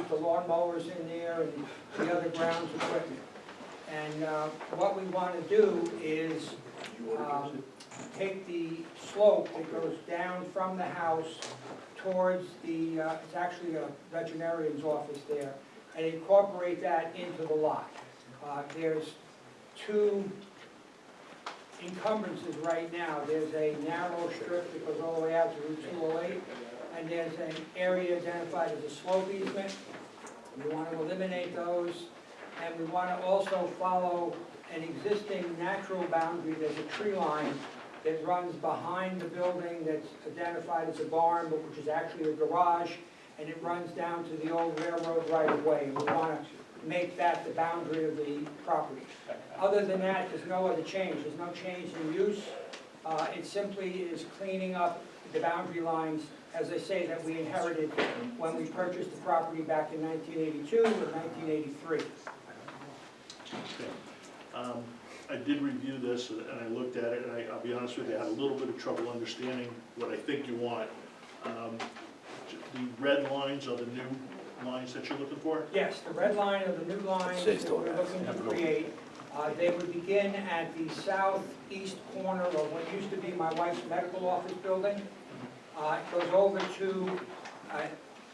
the lawn mowers in there and the other grounds equipment. And what we want to do is take the slope that goes down from the house towards the, it's actually a veterinarian's office there, and incorporate that into the lot. There's two encumbrances right now. There's a narrow strip that goes all the way out to Route 208, and there's an area identified as a slope easement. We want to eliminate those, and we want to also follow an existing natural boundary. There's a tree line that runs behind the building that's identified as a barn, but which is actually a garage, and it runs down to the old railroad right-of-way. We want to make that the boundary of the property. Other than that, there's no other change. There's no change in use. It simply is cleaning up the boundary lines, as I say, that we inherited when we purchased the property back in 1982 or 1983. Okay. I did review this and I looked at it, and I'll be honest with you, I had a little bit of trouble understanding what I think you want. The red lines are the new lines that you're looking for? Yes, the red line are the new lines that we're looking to create. They would begin at the southeast corner of what used to be my wife's medical office building. It goes over to,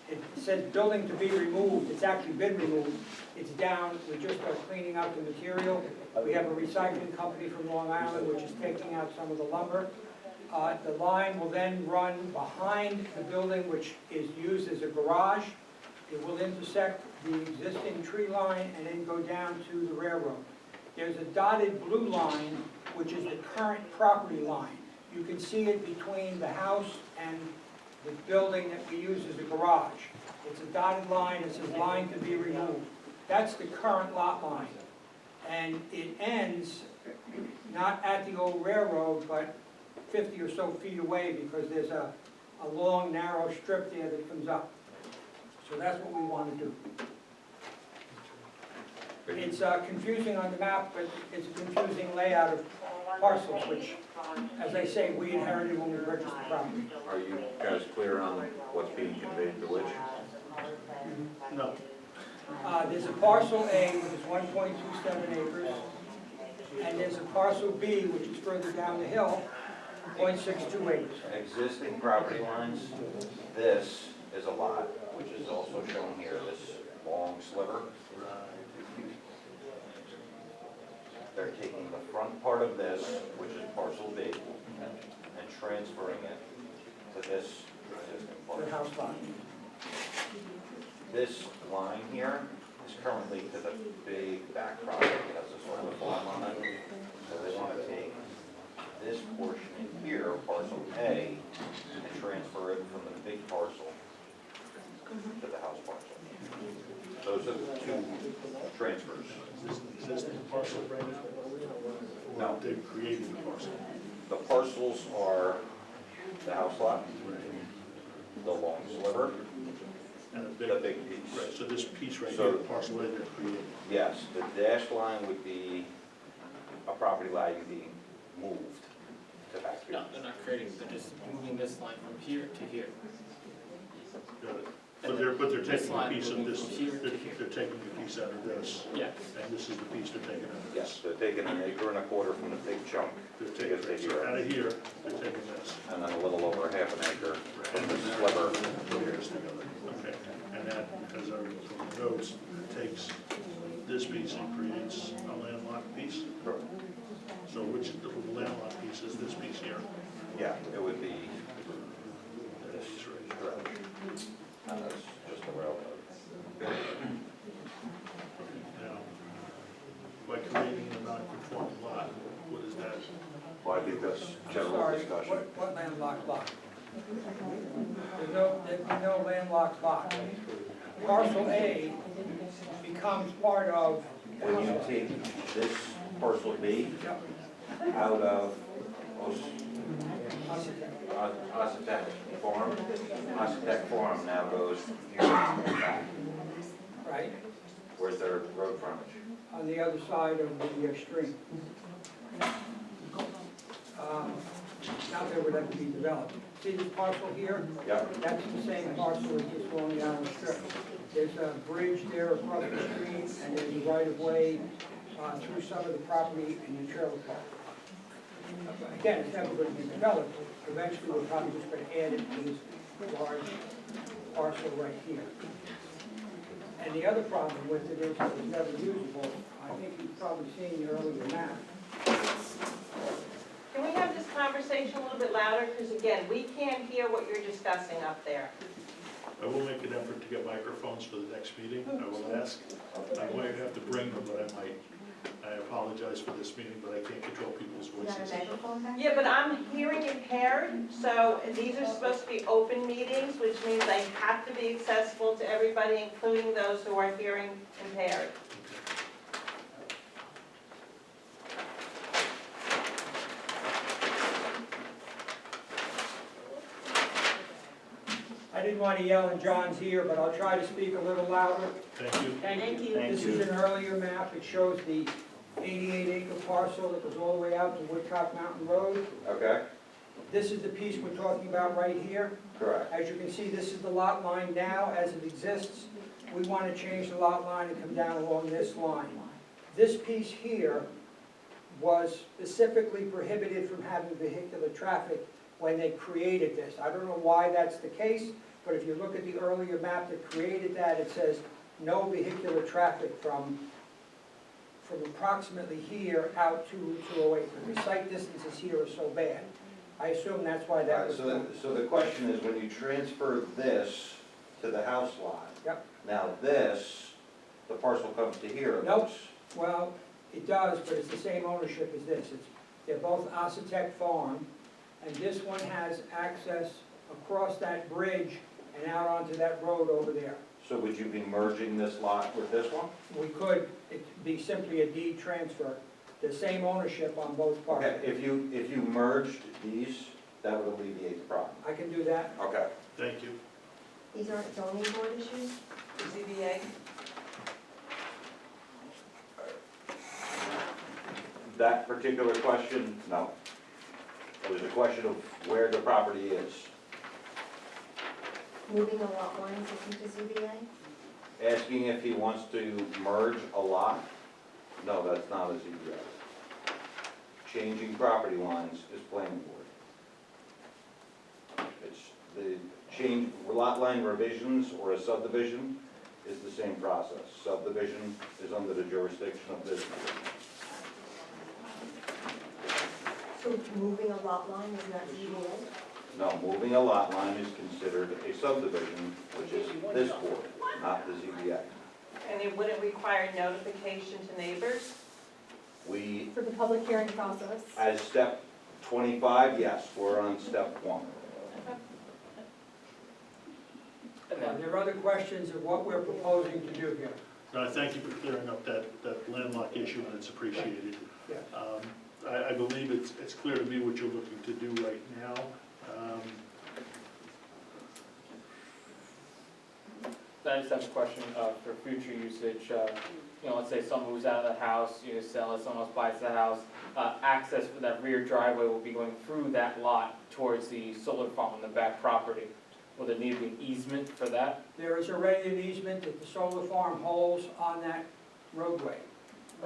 it says building to be removed. It's actually been removed. It's down. We just are cleaning out the material. We have a recycling company from Long Island which is taking out some of the lumber. The line will then run behind the building, which is used as a garage. It will intersect the existing tree line and then go down to the railroad. There's a dotted blue line, which is the current property line. You can see it between the house and the building that we use as a garage. It's a dotted line. It says line to be removed. That's the current lot line. And it ends not at the old railroad, but 50 or so feet away, because there's a long, narrow strip there that comes up. So that's what we want to do. It's confusing on the map, but it's a confusing layout of parcels, which, as I say, we inherited when we purchased the property. Are you guys clear on what's being conveyed to which? No. There's a parcel A, which is 1.27 acres, and there's a parcel B, which is further down the hill, 0.62 acres. Existing property lines, this is a lot, which is also shown here, this long sliver. They're taking the front part of this, which is parcel B, and transferring it to this existing The parcel. house lot. This line here is currently to the big back property, it has a solar farm on it. So they want to take this portion in here, parcel A, and transfer it from the big parcel to the house parcel. Those are the two transfers. Is this an existing parcel, Brandon? No. They've created the parcel. The parcels are the house lot, the long sliver, And the big piece. right, so this piece right So- here, parcel A, they're creating. Yes, the dashed line would be a property value being moved to back here. No, they're not creating, they're just moving this line from here to here. Got it. But they're This taking a line piece of moving this, from here to they're here. taking a piece out of this, Yes. and this is the piece they're taking out of Yes, this. they're taking 1.25 acres from the big chunk They're to taking, get to so out here, of here, they're taking this. and then a little over 1/2 acre from the And sliver. put this together. Okay, and that, because I read from the notes, takes this piece and creates a landlocked piece. So which, the landlocked piece is this piece here? Yeah, it would be That piece right here. stretch, and that's just a railroad. Now, by creating a non-conforming lot, what is that? Well, I think that's I'm general sorry, discussion. what landlocked lot? There'd be no landlocked lot. Parcel A becomes part of. When you take this parcel B Yep. out of Ossipee. Ossipee Farm now goes here and back. Right, Where's their road frontage? on the other side of the stream. out there would have to be developed. See this parcel here? Yeah. That's the same parcel as just going down the strip. There's a bridge there across the street, and there's a right-of-way through some of the property in the trailer park. Again, it's never going to be developed. Eventually, we're probably just going to add it to this large parcel right here. And the other problem with it is it's never usable. I think you've probably seen the earlier map. Can we have this conversation a little bit louder? Because again, we can't hear what you're discussing up there. I will make an effort to get microphones for the next meeting, I will ask. I might have to bring them, but I might. I apologize for this meeting, but I can't control people's voices. Yeah, but I'm hearing impaired, so these are supposed to be open meetings, which means they have to be accessible to everybody, including those who are hearing impaired. I didn't want to yell in John's ear, but I'll try to speak a little louder. Thank you. Thank you. This is an earlier map. It shows the 88-acre parcel that goes all the way out to Woodcock Mountain Road. Okay, This is the piece we're talking about right here. correct. As you can see, this is the lot line now as it exists. We want to change the lot line and come down along this line. This piece here was specifically prohibited from having vehicular traffic when they created this. I don't know why that's the case, but if you look at the earlier map that created that, it says no vehicular traffic from approximately here out to Route 208. The site distances here are so bad. I assume that's why that was done. So the question is, when you transfer this to the house lot. Yep. Now this, the parcel comes to here. it Nope. looks. Well, it does, but it's the same ownership as this. They're both Ossitec Farm, and this one has access across that bridge and out onto that road over there. So would you be merging this lot with this one? We could, it'd be simply a deed transfer, the same ownership on both Okay, parties. if you merged these, that would alleviate the problem. I can do that. Okay. Thank you. These aren't zoning board issues? The ZBA? That particular question, no. It was a question of where the property is. Moving a lot lines isn't a ZBA? Asking if he wants to merge a lot, no, that's not a ZBA. Changing property lines is planning board. It's the change, lot line revisions or a subdivision is the same process. Subdivision is under the jurisdiction of this board. So moving a lot line is not ZBA? No, moving a lot line is considered a subdivision, which is this board, not the ZBA. And it wouldn't require notification to neighbors? We, For the public hearing process. as step 25, yes, we're on step 1. And then, There are other questions of what we're proposing to do here. Thank you for clearing up that landlocked issue, and it's appreciated. Yes. I believe it's clear to me what you're looking to do right now. I just have a question for future usage. Let's say someone moves out of the house, sell it, someone else buys the house. Access for that rear driveway will be going through that lot towards the solar farm on the back property. Will there need to be an easement for that? There is already an easement that the solar farm holds on that roadway.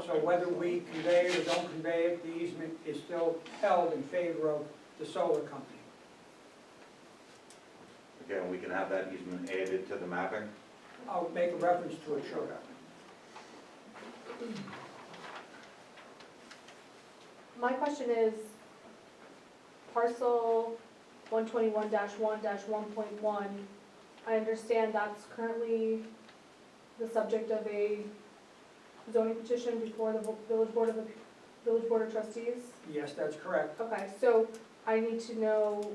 So whether we convey it or don't convey it, the easement is still held in favor of the solar company. Again, we can have that easement added to the mapping. I'll make a reference to it shortly. My question is, parcel 121-1-1.1, I understand that's currently the subject of a zoning petition before the Village Board of Trustees? Yes, that's correct. Okay, so I need to know,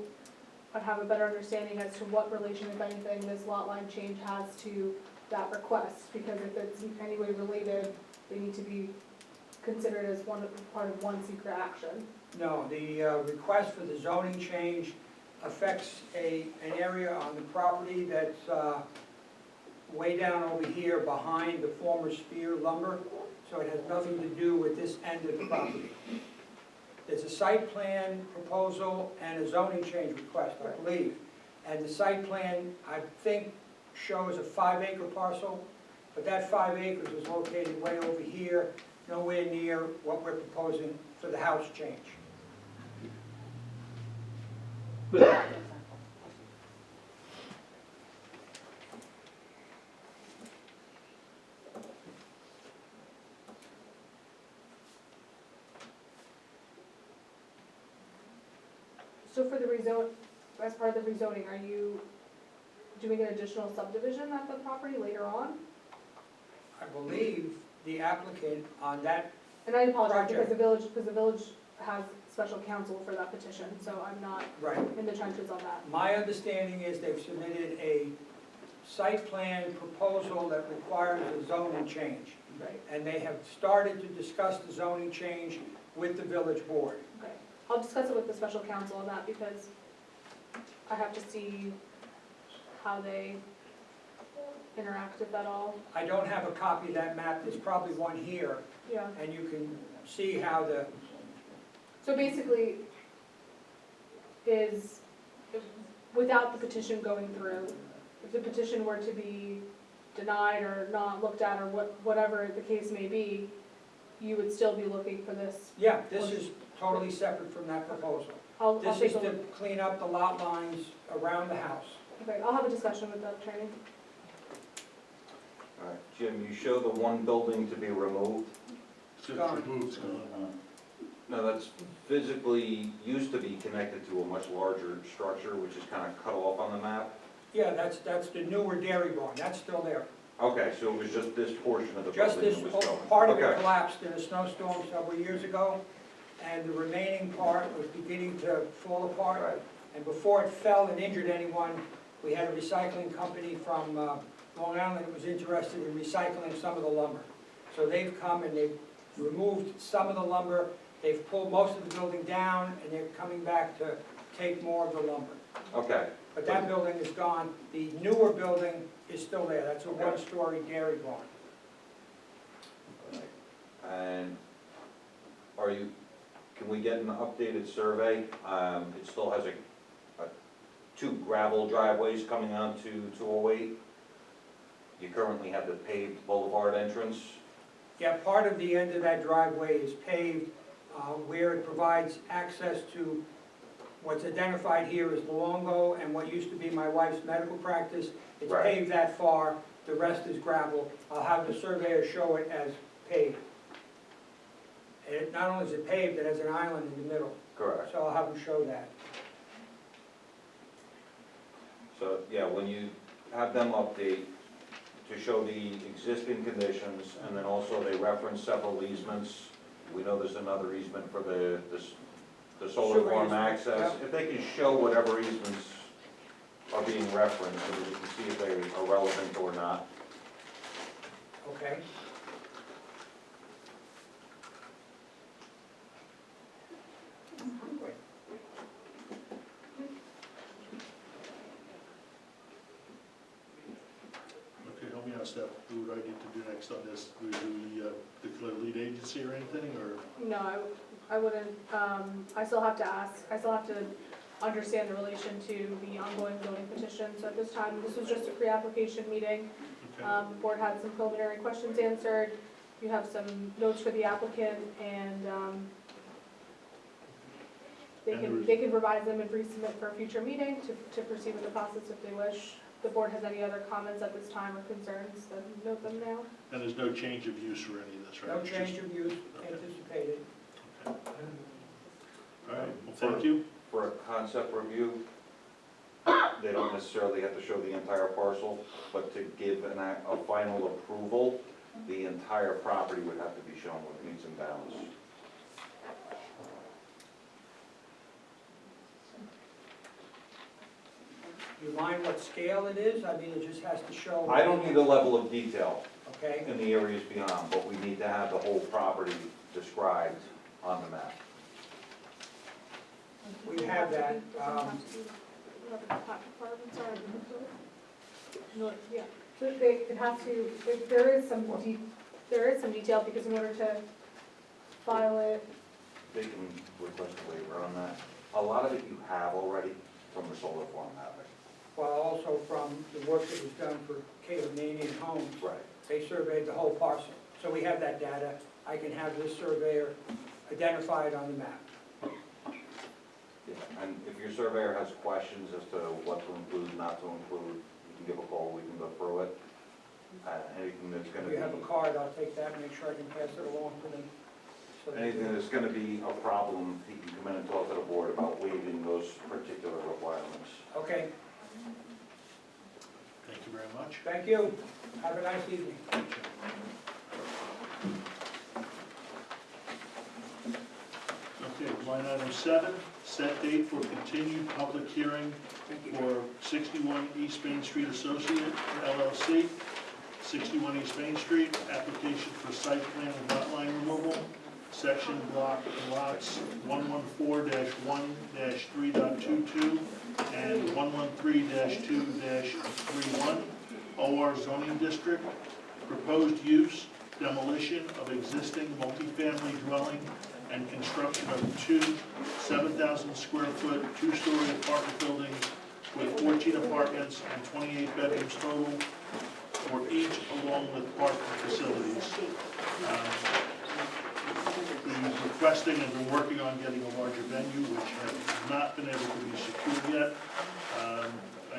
I'd have a better understanding as to what relation, if anything, this lot line change has to that request, because if it's in any way related, they need to be considered as part of one secret action. No, the request for the zoning change affects an area on the property that's way down over here behind the former Spear lumber, so it has nothing to do with this end of the property. there's a site plan proposal and a zoning change request, I believe. And the site plan, I think, shows a 5-acre parcel, but that 5 acres is located way over here, nowhere near what we're proposing for the house change. So for the rezone, as part of the rezoning, are you doing an additional subdivision at the property later on? I believe the applicant on that, And I apologize, Project. because the village has special counsel for that petition, so I'm not right, in the trenches on that. my understanding is they've submitted a site plan proposal that requires a zoning change. Right. And they have started to discuss the zoning change with the village board. Okay, I'll discuss it with the special counsel on that, because I have to see how they interact, if at all. I don't have a copy of that map, there's probably one here, Yeah. and you can see how the, So basically, without the petition going through, if the petition were to be denied or not looked at, or whatever the case may be, you would still be looking for this. yeah, this is totally separate from that proposal. I'll This take is a to look. clean up the lot lines around the house. Okay, I'll have a discussion with the attorney. All right, Jim, you show the one building to be removed. Since Gone. removed, it's gone. No, that's physically used to be connected to a much larger structure, which is kind of cut off on the map. Yeah, that's the newer dairy barn, that's still there. Okay, so it was just this portion of the Just building this, that was going. part of it Okay. collapsed in a snowstorm several years ago, and the remaining part was beginning to fall apart. Right, And before it fell and injured anyone, we had a recycling company from Long Island that was interested in recycling some of the lumber. So they've come and they've removed some of the lumber, they've pulled most of the building down, and they're coming back to take more of the lumber. okay, But that building is gone, the newer building is still there, that's a Okay. one-story dairy barn. and can we get an updated survey? It still has two gravel driveways coming onto 208. You currently have the paved boulevard entrance. Yeah, part of the end of that driveway is paved, where it provides access to what's identified here as Luongo and what used to be my wife's medical practice. It's Right. paved that far, the rest is gravel. I'll have the surveyor show it as paved. And it not only is it paved, it has an island in the middle, Correct. so I'll have him show that. So, yeah, when you have them update to show the existing conditions, and then also they reference several easements. We know there's another easement for the solar Sewer farm easement, access. yeah. If they can show whatever easements are being referenced, so that we can see if they are relevant or not. Okay? Okay, help me out, Steph. What do I need to do next on this? Do we declare lead agency or anything, or? No, I wouldn't, I still have to ask, I still have to understand the relation to the ongoing zoning petition. So at this time, this was just a pre-application meeting. Okay. The board had some preliminary questions answered. You have some notes for the applicant, and they can revise them and resubmit for a future meeting to proceed with the process if they wish. If the board has any other comments at this time or concerns, then note them now. And there's no change of use for any of this, right? No It's change just- of use Okay. anticipated. All right, well, thank you. For a concept review, they don't necessarily have to show the entire parcel, but to give a final approval, the entire property would have to be shown with meets and bounds. Do you mind what scale it is? I mean, it just has to show. I don't need a level of detail Okay, in the areas beyond, but we need to have the whole property described on the map. we have that. No, yeah, so it has to, there is some detail, because in order to file it they can request a waiver on that. A lot of it you have already from the solar farm having. Well, also from the work that was done for Canadian Homes, Right. they surveyed the whole parcel. So we have that data. I can have this surveyor identified on the map. Yeah, and if your surveyor has questions as to what to include, not to include, you can give a call, we can go through it. Anything that's If gonna you have a be, card, I'll take that and make sure I can pass it along to them. So that- anything that's gonna be a problem, he can come in and talk to the board about waiving those particular requirements. Okay, Thank you very much. thank you. Have a nice evening. Okay, line item 7, set date for continued public hearing for 61 East Main Street Associate LLC, 61 East Main Street, application for site plan and lot line removal, section block lots 114-1-3.22 and 113-2-31, OR zoning district, proposed use, demolition of existing multifamily dwelling and construction of two 7,000 square foot, two-story apartment buildings with 14 apartments and 28 bedrooms total for each, along with parking facilities. We're requesting and been working on getting a larger venue, which has not been able to be secured yet. I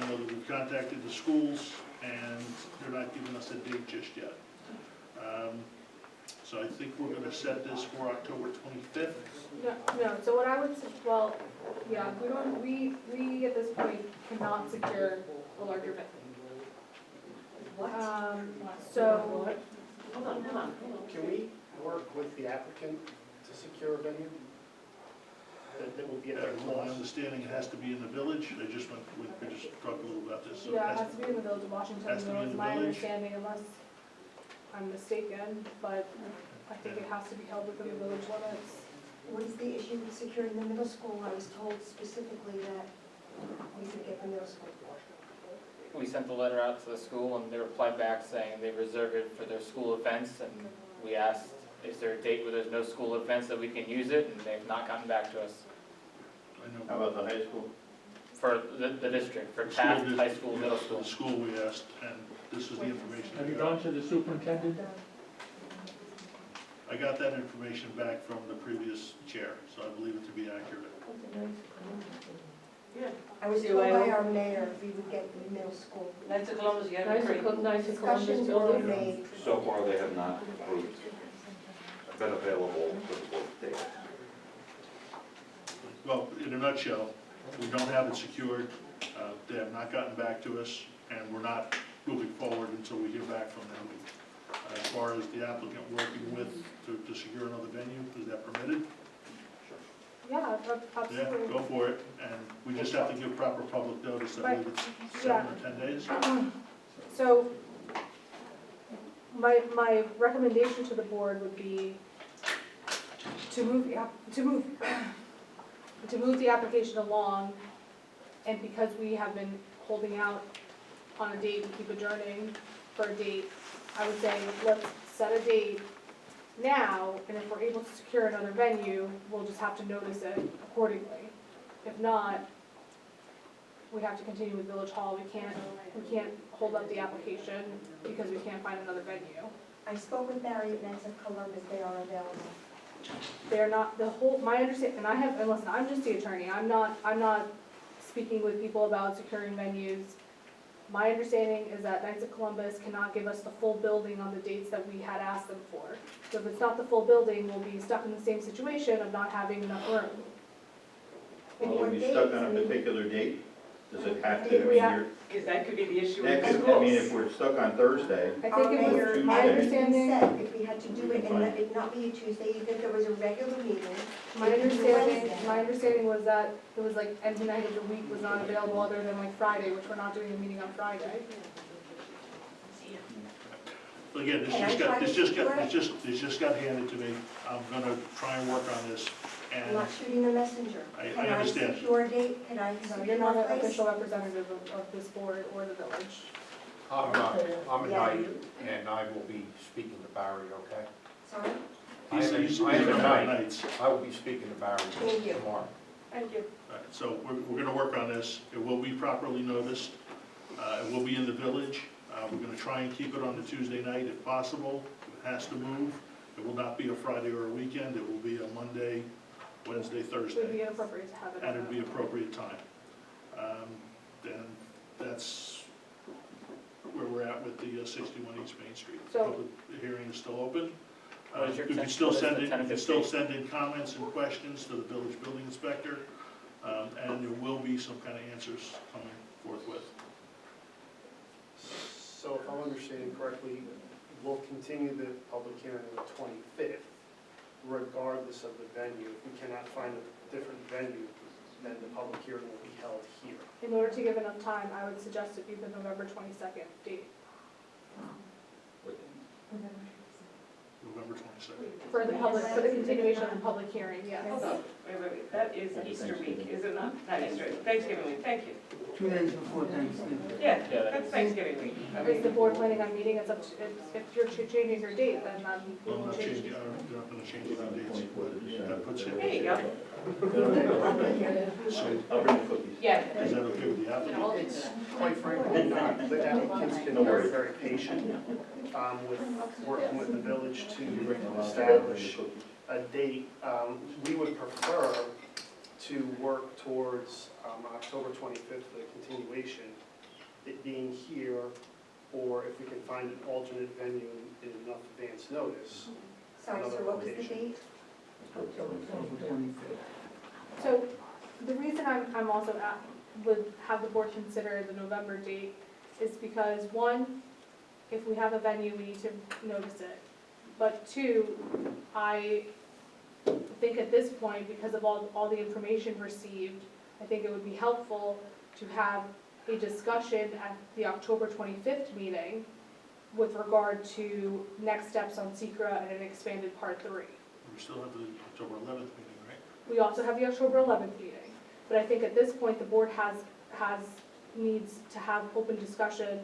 know that we've contacted the schools, and they're not giving us a date just yet. So I think we're gonna set this for October 25th. No, so what I would, well, yeah, we at this point cannot secure a larger venue. What? So, Can we work with the applicant to secure a venue? That will be at their My cost? understanding, it has to be in the village. We just talked a little about this. So yeah, it has- has to be in the village of Has to be Washingtonville, in is the my village. understanding, unless I'm mistaken, but I think it has to be held within the village limits. What is the issue with securing the middle school? I was told specifically that we could get the middle school. We sent the letter out to the school and they replied back saying they reserve it for their school events, and we asked, is there a date where there's no school events that we can use it, and they've not gotten back to us. I know. How about the high school? For the district, for The Taft school High district, School, yeah, middle for school. the school we asked, and this is the information. Have you we got. gone to the superintendent? I got that information back from the previous chair, so I believe it to be accurate. I was told by our mayor we would get the middle school. Knights of Columbus, you have a Nice great. to Columbus Discussions were building. made. So far, they have not approved, been available for the board date. Well, in a nutshell, we don't have it secured. They have not gotten back to us, and we're not moving forward until we hear back from them. As far as the applicant working with to secure another venue, is that permitted? Yeah, Yeah, absolutely. go for it, and we just have to give proper public notice, I believe it's 7 or 10 days. So, my recommendation to the board would be to move the application along, and because we have been holding out on a date and keep adjourning for a date, I would say, let's set a date now, and if we're able to secure another venue, we'll just have to notice it accordingly. If not, we have to continue with Village Hall. We can't hold up the application because we can't find another venue. I spoke with Barry at Knights of Columbus, they are available. They're not, my understanding, and listen, I'm just the attorney, I'm not speaking with people about securing venues. My understanding is that Knights of Columbus cannot give us the full building on the dates that we had asked them for. So if it's not the full building, we'll be stuck in the same situation of not having enough room. Will we be stuck on a particular date? Does it have to, I mean, We have- you're, Because that could be the issue with next, the I schools. mean, if we're stuck on Thursday, I Our think it mayor, was, my Tuesday. understanding, said if we had to do it and let it not be a Tuesday, even if there was a regular meeting. my it could be Wednesday. understanding was that it was like any night of the week was not available other than like Friday, which we're not doing a meeting on Friday. But again, Can I try to secure it? this just got handed to me. I'm gonna try and work on this, I'm and not shooting the messenger. I understand. Can I secure a date? Can I So secure you're not a an place? official representative of this board or the village. I'm a Yeah. knight, and I will be speaking to Barry, okay? Sorry? He's I am on tonight. nights. I will be speaking to Barry Thank you. tomorrow. Thank you. All right, so we're gonna work on this. It will be properly noticed. It will be in the village. We're gonna try and keep it on the Tuesday night if possible. If it has to move, it will not be a Friday or a weekend. It will be a Monday, Wednesday, It would be Thursday, inappropriate to have it. and it'd be appropriate time. Then that's where we're at with the 61 East Main Street. So- Public hearing is still open. What is your You can ten- still what is the send in, you can tentative still date? send in comments and questions to the village building inspector, and there will be some kind of answers coming forthwith. So if I'm understanding correctly, we'll continue the public hearing on the 25th, regardless of the venue. If we cannot find a different venue, then the public hearing will be held here. In order to give enough time, I would suggest it be the November 22nd date November 22nd. for the public, for the continuation of the public hearing, yes. Wait, that is Easter week, is it not? Not Easter, Thanksgiving week, thank you. 2 days before Thanksgiving. Yeah, Yeah, that that's is- Thanksgiving week. I Is mean, the board planning on meeting? It's up to, if you're changing your date, then we I'm will not change. changing, I'm not gonna change any dates, but that puts There you it, go. so I'll bring the cookies. Yeah. is that okay with the applicant? It's quite frankly not. The applicant's been very, very patient with working with the village to establish a date. We would prefer to work towards October 25th for the continuation, it being here, or if we can find an alternate venue in enough advance notice. Sorry, so what was the date? October 25th. So the reason I'm also would have the board consider the November date is because, one, if we have a venue, we need to notice it. But two, I think at this point, because of all the information received, I think it would be helpful to have a discussion at the October 25th meeting with regard to next steps on SECRA and an expanded Part 3. We still have the October 11th meeting, right? We also have the October 11th meeting, but I think at this point, the board needs to have open discussion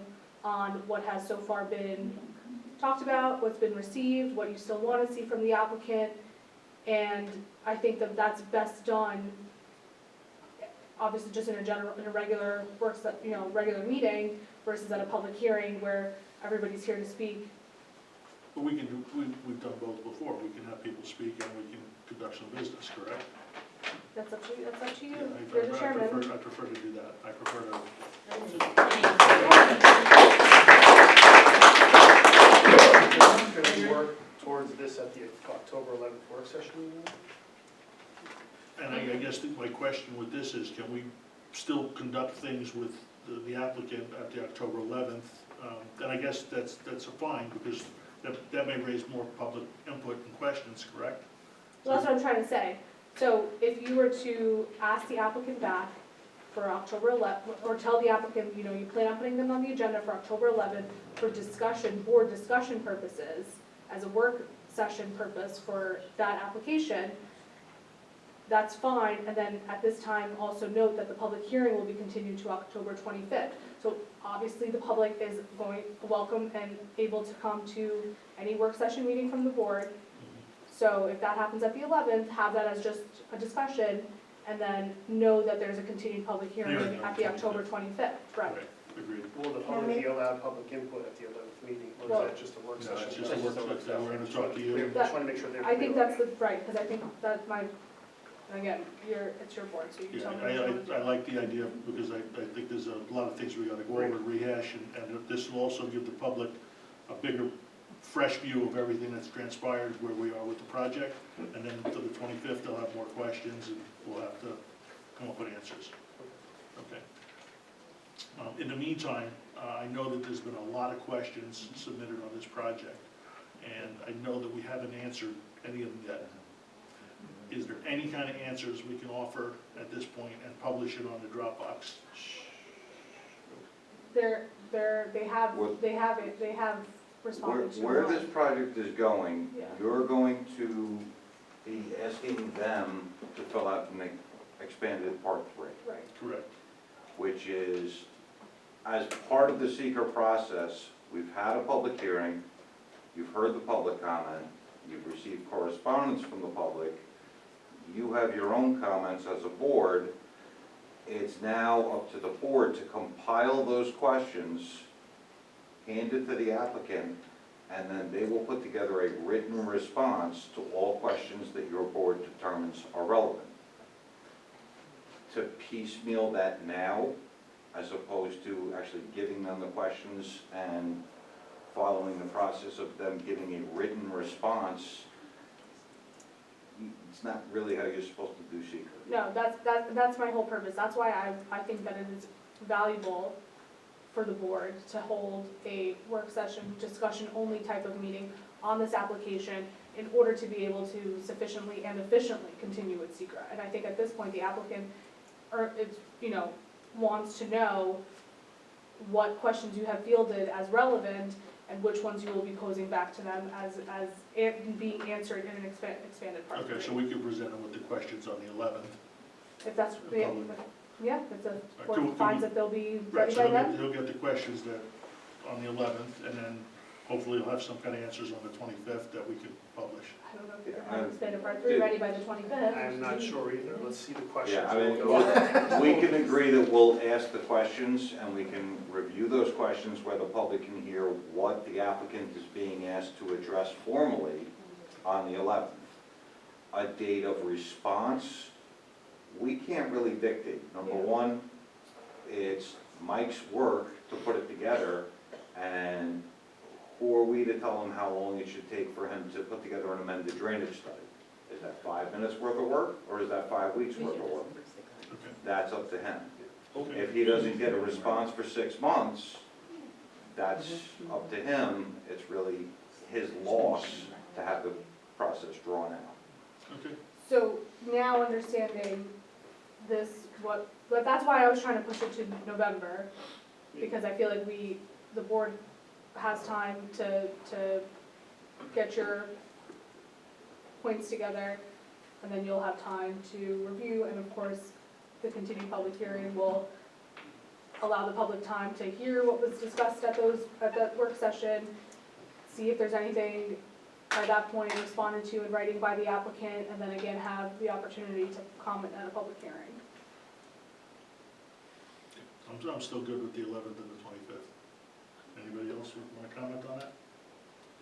on what has so far been talked about, what's been received, what you still want to see from the applicant, and I think that that's best done, obviously just in a regular regular meeting versus at a public hearing where everybody's here to speak. But we can do, we've done both before. We can have people speak and we can conduct some business, correct? That's up to you, that's up to you. Yeah, You're the chairman. I prefer to do that. I prefer to, Could we work towards this at the October 11th work session meeting? and I guess my question with this is, can we still conduct things with the applicant at the October 11th? And I guess that's a fine, because that may raise more public input and questions, correct? Well, that's what I'm trying to say. So if you were to ask the applicant back for October 11th, or tell the applicant, you plan on putting them on the agenda for October 11th for discussion, board discussion purposes, as a work session purpose for that application, that's fine. And then at this time, also note that the public hearing will be continued to October 25th. So obviously, the public is welcome and able to come to any work session meeting from the board. So if that happens at the 11th, have that as just a discussion, and then know that there's a continued public hearing Hearing on at the the October 25th, right? Agreed. Will the public be allowed public input at the 11th meeting, or Well- is that just a work No, session? it's just a work session. We're gonna talk to you. Just want to make sure they're. I think that's right, because I think that again, it's your board, so you Yeah, tell me. what you want to do. I like the idea, because I think there's a lot of things we gotta go over and rehash, and this will also give the public a bigger, fresh view of everything that's transpired, where we are with the project, and then to the 25th, they'll have more questions, and we'll have to come up with answers. Okay. In the meantime, I know that there's been a lot of questions submitted on this project, and I know that we haven't answered any of them yet. Is there any kind of answers we can offer at this point and publish it on the Dropbox? They have responded to. Where this project is going, Yeah. you're going to be asking them to fill out an expanded Part 3, Right. Correct. which is, as part of the seeker process, we've had a public hearing, you've heard the public comment, you've received correspondence from the public, you have your own comments as a board. It's now up to the board to compile those questions, hand it to the applicant, and then they will put together a written response to all questions that your board determines are relevant. To piecemeal that now, as opposed to actually giving them the questions and following the process of them giving a written response, it's not really how you're supposed to do secret. No, that's my whole purpose. That's why I think that it is valuable for the board to hold a work session, discussion-only type of meeting on this application in order to be able to sufficiently and efficiently continue with secret. And I think at this point, the applicant, wants to know what questions you have fielded as relevant and which ones you will be posing back to them as being answered in an expanded part. Okay, so we could present them with the questions on the 11th. If that's, The public. yeah, if the Could we- board finds that they'll be Right, ready so by then. he'll get the questions that, on the 11th, and then hopefully he'll have some kind of answers on the 25th that we could publish. I don't know if you're having expanded part 3 ready by the 25th. I'm not sure either, let's see the questions. Yeah, I mean, We'll go- we can agree that we'll ask the questions, and we can review those questions where the public can hear what the applicant is being asked to address formally on the 11th. A date of response, we can't really dictate. Number one, it's Mike's work to put it together, and who are we to tell him how long it should take for him to put together an amended drainage study? Is that 5 minutes worth of work, or is that 5 weeks worth of work? Okay. That's up to him. Okay. If he doesn't get a response for 6 months, that's up to him. It's really his loss to have the process drawn out. Okay. So now understanding this, but that's why I was trying to push it to November, because I feel like the board has time to get your points together, and then you'll have time to review, and of course, the continued public hearing will allow the public time to hear what was discussed at that work session, see if there's anything by that point responded to in writing by the applicant, and then again have the opportunity to comment at a public hearing. I'm still good with the 11th and the 25th. Anybody else want to comment on that?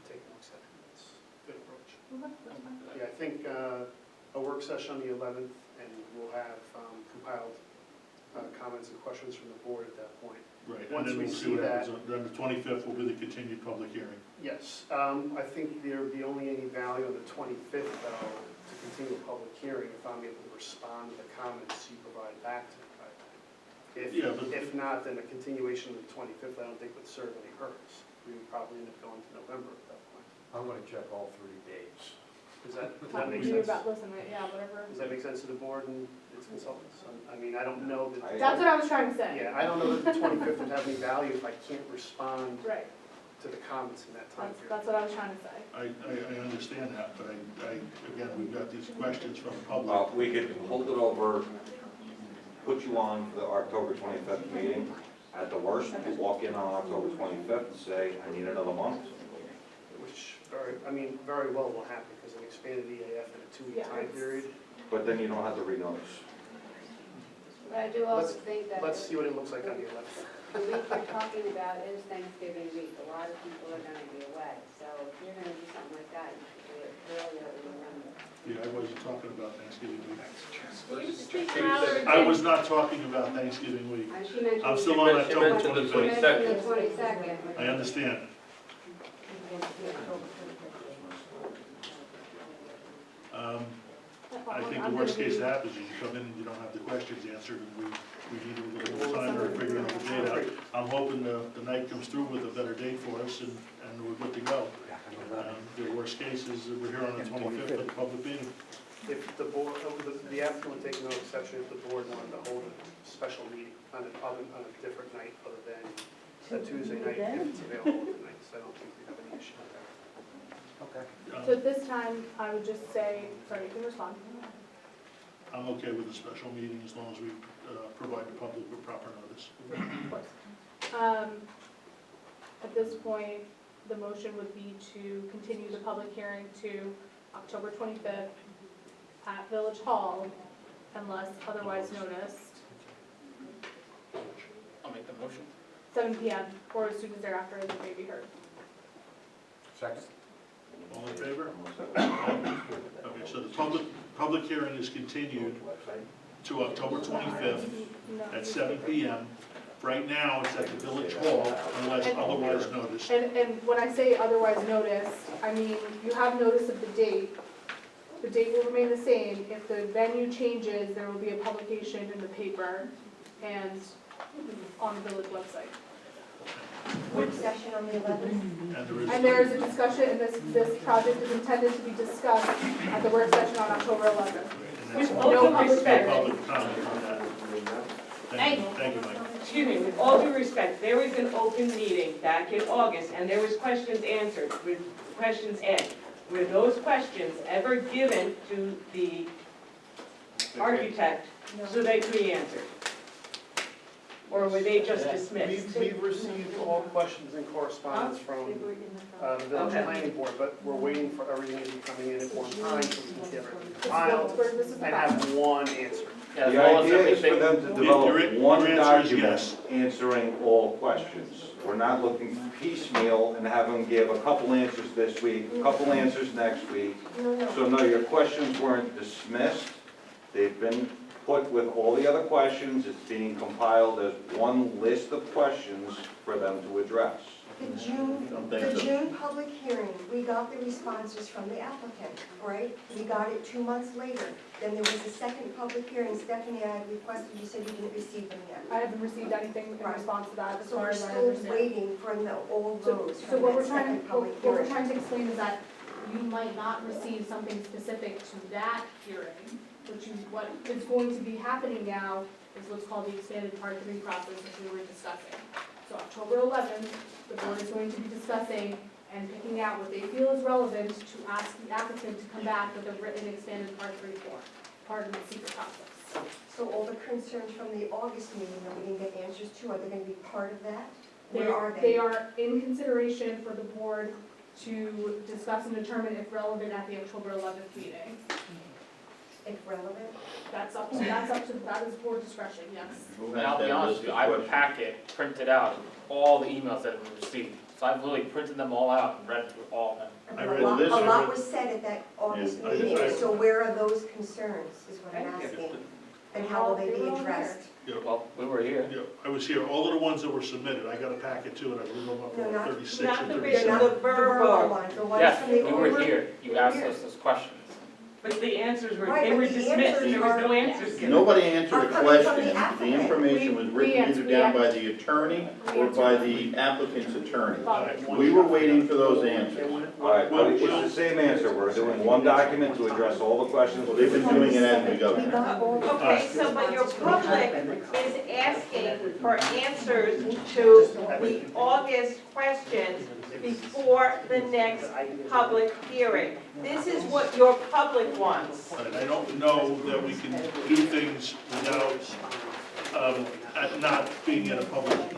Take 1 second, that's a good approach. Okay, that's fine. Yeah, I think a work session on the 11th, and we'll have compiled comments and questions from the board at that point. Right, and Once then we we'll see see what that- happens. Then the 25th will be the continued public hearing. Yes, I think there would be only any value on the 25th, though, to continue a public hearing if I'm able to respond to the comments you provide back to me by then. Yeah, but- If not, then a continuation of the 25th, I don't think would serve any purpose. We would probably end up going to November at that point. I'm gonna check all 3 dates. Does that Talk make to you sense? about, listen, yeah, whatever. Does that make sense to the board and its consultants? I mean, I don't know that. That's what I was trying to say. Yeah, I don't know that the 25th would have any value if I can't respond Right, to the comments in that time that's period. what I was trying to say. I understand that, but again, we've got these questions from the public. Well, we could hold it over, put you on for the October 25th meeting. At the worst, you walk in on October 25th and say, I need another month. Which very well will happen because an expanded EAF in a 2-week Yeah, time it's- period. But then you don't have to renotice. But I do also think that Let's see what it looks like on the 11th. the week we're talking about is Thanksgiving week. A lot of people are gonna be away. So if you're gonna do something like that, you should do it earlier in November. Yeah, I wasn't talking about Thanksgiving week. You speak louder. I was not talking about Thanksgiving week. And she mentioned. I'm still on She October mentioned the 25th. She mentioned the 22nd. I understand. I think the worst case that happens is you come in and you don't have the questions answered, and we need a little more time to figure another date out. I'm hoping the night comes through with a better date for us, and we're good to go. The worst case is that we're here on the 25th at the public meeting. If the board, the applicant would take no exception if the board wanted to hold a special meeting on a different night other than a Tuesday night if it's available tonight. So I don't think we have any issue with that. So at this time, I would just say, sorry, you can respond. I'm okay with a special meeting as long as we provide the public with proper notice. Of course. At this point, the motion would be to continue the public hearing to October 25th at Village Hall unless otherwise noticed, I'll make the motion. 7 PM, or as soon as thereafter as it may be heard. Second. All in favor? Okay, so the public hearing is continued to October 25th at 7 PM. Right now, it's at the Village Hall unless otherwise noticed. And when I say otherwise noticed, I mean, you have notice of the date. The date will remain the same. If the venue changes, there will be a publication in the paper and on the village website. Work session on the 11th. And there is a discussion, and this project is intended to be discussed at the work session on October 11th. With No public hearing. public comment on that. Thank you, Mike. Excuse me, with all due respect, there was an open meeting back in August, and there was questions answered, with questions asked. Were those questions ever given to the architect so they could be answered? Or were they just dismissed? We've received all questions and correspondence from the village Okay. planning board, but we're waiting for everything to be coming in one time so we can get everything This is filed where this is and about. have one answer. Yeah, as The well as idea is for everything. them to Your develop one answer is document yes. answering all questions. We're not looking piecemeal and have them give a couple answers this week, a couple answers next week. No. So no, your questions weren't dismissed. They've been put with all the other questions. It's being compiled as one list of questions for them to address. The June public hearing, we got the responses from the applicant, right? We got it 2 months later. Then there was a second public hearing. Stephanie, I had requested, you said you didn't receive them yet. I haven't received anything in response to that, as So far we're as I still understand. waiting for all those So from what that we're trying, second public what we're hearing. trying to explain is that you might not receive something specific to that hearing, what is going to be happening now is what's called the expanded part 3 process, which we were discussing. So October 11th, the board is going to be discussing and picking out what they feel is relevant to ask the applicant to come back with a written expanded part 3 form, part of the secret process. So all the concerns from the August meeting that we didn't get answers to, are they going to be part of that? Where are they? They are in consideration for the board to discuss and determine if relevant at the October 11th meeting. If relevant? That is board discretion, yes. And I'll be honest with you, I have a packet printed out, of all the emails that we received. So I've literally printed them all out and read through all of them. I A read lot- this, A I lot read- was said at that August Yeah, meeting, I- so where are those concerns, is what I'm Thank you. asking? And how will they be addressed? Well, we were here. Yeah, I was here, all of the ones that were submitted, I got a packet too, and I wrote them up No, on not- 36 not and the 37. written, They're not the verbal. ones, the ones Yes, from the we were over- here. You were asked here. us those questions. But the answers were, Right, they but were the dismissed, answers there was no are- answers given. Nobody answered Are a coming from question. the The applicant. information was written either down by the attorney or by the applicant's attorney. We were waiting for those answers. All right, But it's the same answer. We're doing one document to address all the questions. Well, They've been doing it as we go. We got all the Okay, so but your public is asking for answers to the August questions before the next public hearing. This is what your public wants. And I don't know that we can do things without, not being in a public